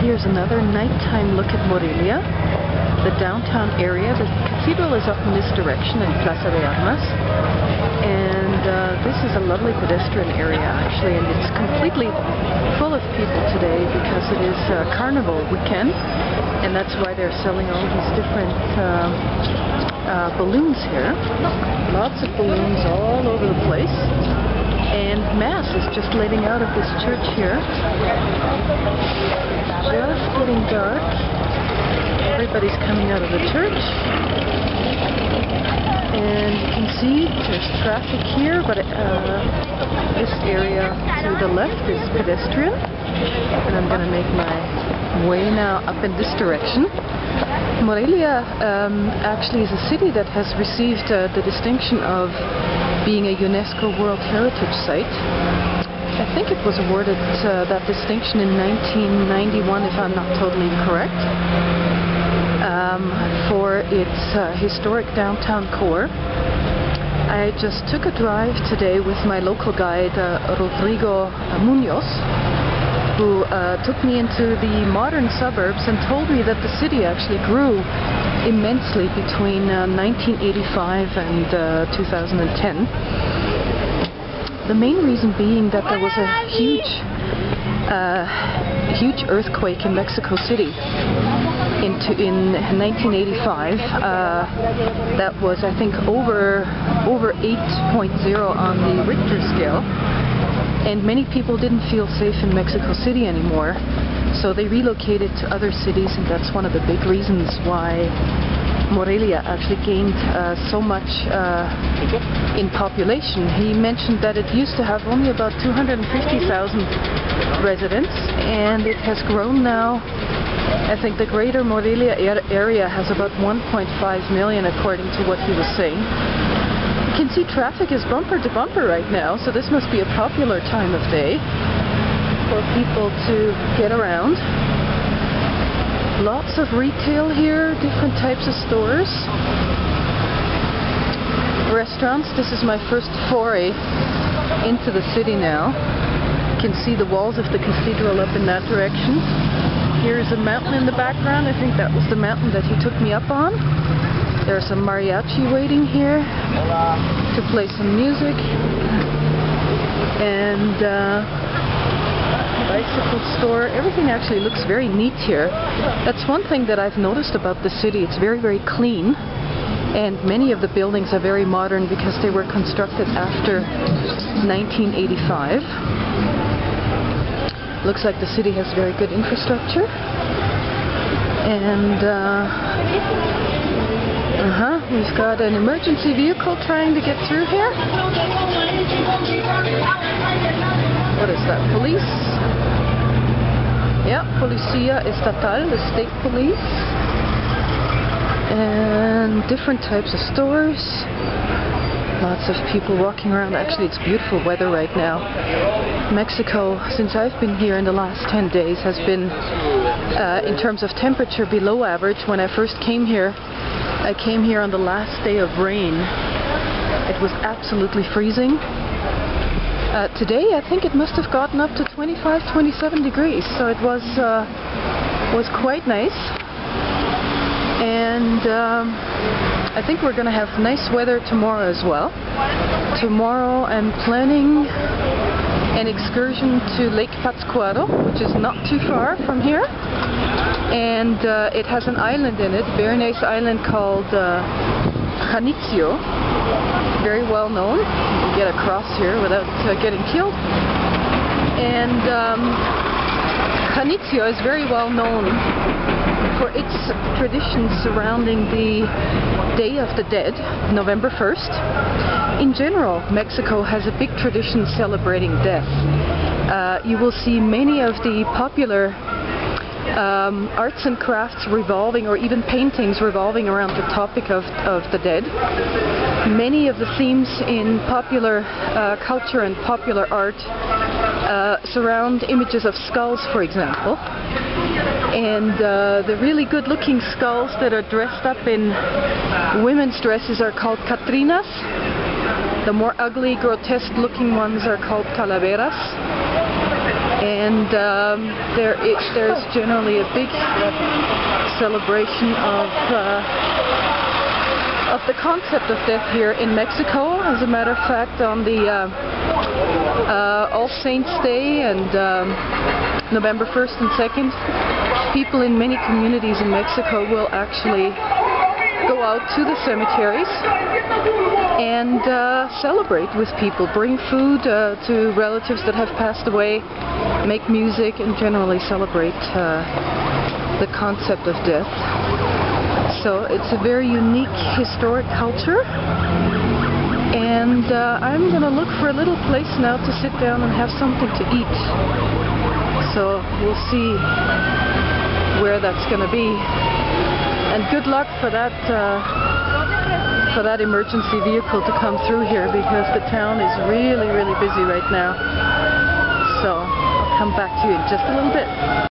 Here's another nighttime look at Morelia, the downtown area. The cathedral is up in this direction in Plaza de Armas, and this is a lovely pedestrian area actually, and it's completely full of people today because it is carnival weekend, and that's why they're selling all these different balloons here. Lots of balloons all over the place. And Mass is just letting out of this church here. Just getting dark. Everybody's coming out of the church. And you can see there's traffic here, but this area to the left is pedestrian. And I'm going to make my way now up in this direction. Morelia actually is a city that has received the distinction of being a UNESCO World Heritage Site. I think it was awarded that distinction in 1991, if I'm not totally correct, for its historic downtown core. I just took a drive today with my local guide, Rodrigo, who took me into the modern suburbs and told me that the city actually grew immensely between 1985 and 2010. The main reason being that there was a huge earthquake in Mexico City in 1985. That was, I think, over 8.0 on the Richter scale. And many people didn't feel safe in Mexico City anymore, so they relocated to other cities, and that's one of the big reasons why Morelia actually gained so much in population. He mentioned that it used to have only about 250,000 residents, and it has grown now. I think the greater Morelia area has about 1.5 million, according to what he was saying. You can see traffic is bumper to bumper right now, so this must be a popular time of day for people to get around. Lots of retail here, different types of stores. Restaurants. This is my first foray into the city now. You can see the walls of the cathedral up in that direction. Here's a mountain in the background. I think that was the mountain that he took me up on. There's a mariachi waiting here to play some music, and bicycle store. Everything actually looks very neat here. That's one thing that I've noticed about the city. It's very, very clean, and many of the buildings are very modern because they were constructed after 1985. Looks like the city has very good infrastructure, and we've got an emergency vehicle trying to get through here. What is that? Police? Yeah, Policía Estatal, the state police. And different types of stores. Lots of people walking around. Actually, it's beautiful weather right now. Mexico, since I've been here in the last 10 days, has been, in terms of temperature, below average. When I first came here, I came here on the last day of rain. It was absolutely freezing. Today, I think it must have gotten up to 25, 27 degrees, so it was quite nice. And I think we're going to have nice weather tomorrow as well. Tomorrow, I'm planning an excursion to Lake Pátzcuaro, which is not too far from here. And it has an island in it, a very nice island called Janitzio, very well known. You can get across here without getting killed. And Janitzio is very well known for its traditions surrounding the Day of the Dead, November 1st. In general, Mexico has a big tradition celebrating death. You will see many of the popular arts and crafts revolving, or even paintings revolving around the topic of the dead. Many of the themes in popular culture and popular art surround images of skulls, for example. And the really good-looking skulls that are dressed up in women's dresses are called Catrinas. The more ugly, grotesque-looking ones are called calaveras. and there's generally a big celebration of the concept of death here in Mexico. As a matter of fact, on the All Saints Day and November 1st and 2nd, people in many communities in Mexico will actually go out to the cemeteries and celebrate with people, bring food to relatives that have passed away, make music, and generally celebrate the concept of death. So it's a very unique historic culture, and I'm going to look for a little place now to sit down and have something to eat. So we'll see where that's going to be. And good luck for that emergency vehicle to come through here, because the town is really, really busy right now. So I'll come back to you in just a little bit.